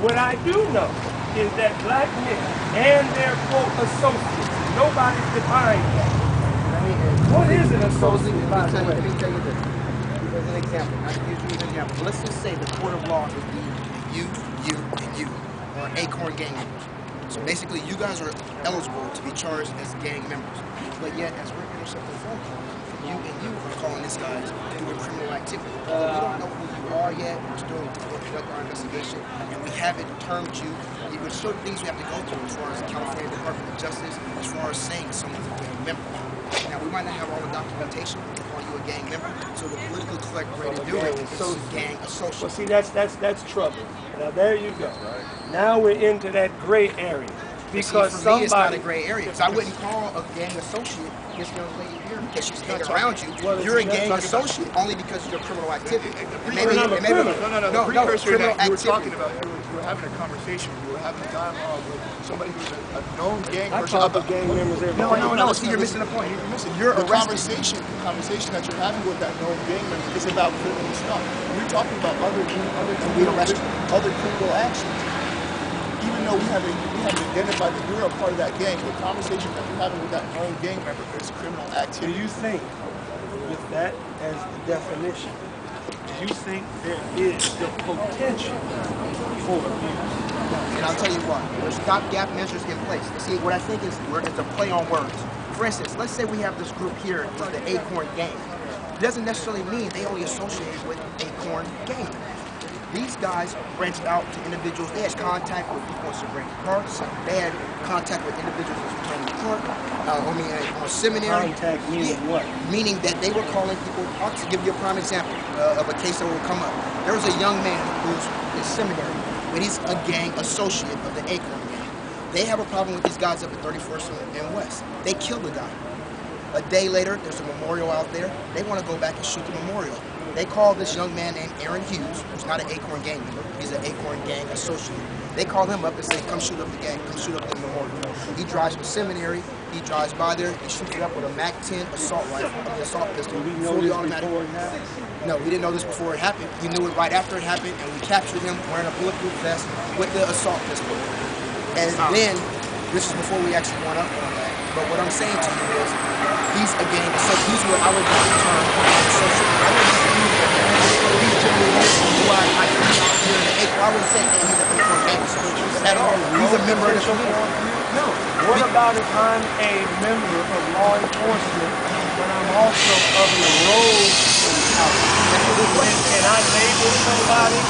What I do know is that black men and their quote associates, nobody's defined that. What is an associate, by the way? Let me tell you this. As an example, I can give you an example. Let's just say the court of law would be you, and you, or Acorn gang members. So basically, you guys are eligible to be charged as gang members. But yet, as we're intercepting phone calls, you and you are calling these guys doing criminal activity. We don't know who you are yet. We're still conducting our investigation, and we haven't termed you. There's certain things we have to go through as far as the California Department of Justice, as far as saying someone's a gang member. Now, we might not have all the documentation to call you a gang member, so the politically correct way to do it is gang associate. Well, see, that's trouble. Now, there you go. Now we're into that gray area. Because see, for me, it's not a gray area. Because I wouldn't call a gang associate this young lady here because she's hanging around you. You're a gang associate only because you're criminal activity. No. The precursor that you were talking about, you were having a conversation, you were having a dialogue with somebody who's a known gang person. I talk to gang members every day. No, see, you're missing the point. You're the conversation that you're having with that known gang member is about criminal stuff. We're talking about other criminal actions. Even though we haven't identified that you're a part of that gang, the conversation that you're having with that known gang member is criminal activity. Do you think, with that as the definition, do you think there is the potential for abuse? And I'll tell you what, there's stopgap measures in place. See, what I think is it's a play on words. For instance, let's say we have this group here with the Acorn gang. It doesn't necessarily mean they only associate with Acorn gang. These guys branched out to individuals. They had contact with people in Sabrina Park. They had contact with individuals in Sabrina Park. On seminary. Contact meaning what? Meaning that they were calling people. I'll give you a prime example of a case that will come up. There was a young man who's in seminary, but he's a gang associate of the Acorn gang. They have a problem with these guys up at 31st and West. They killed the guy. A day later, there's a memorial out there. They want to go back and shoot the memorial. They call this young man named Aaron Hughes, who's not an Acorn gang member. He's an Acorn gang associate. They call him up and say, come shoot up the gang, come shoot up the memorial. He drives from seminary, he drives by there, he shoots it up with a MAC-10 assault rifle, assault pistol. Did we know this before it happened? No, we didn't know this before it happened. We knew it right after it happened, and we captured him wearing a bulletproof vest with the assault pistol. And then, this is before we actually went up on that. But what I'm saying to you is, he's a gang associate. He's what I would call the term gang associate. I wouldn't say he's generally who I see out here in the Acorn. I wouldn't say that he's a gang associate at all. He's a member of the community. No. What about if I'm a member of law enforcement, but I'm also of the road? Can I label somebody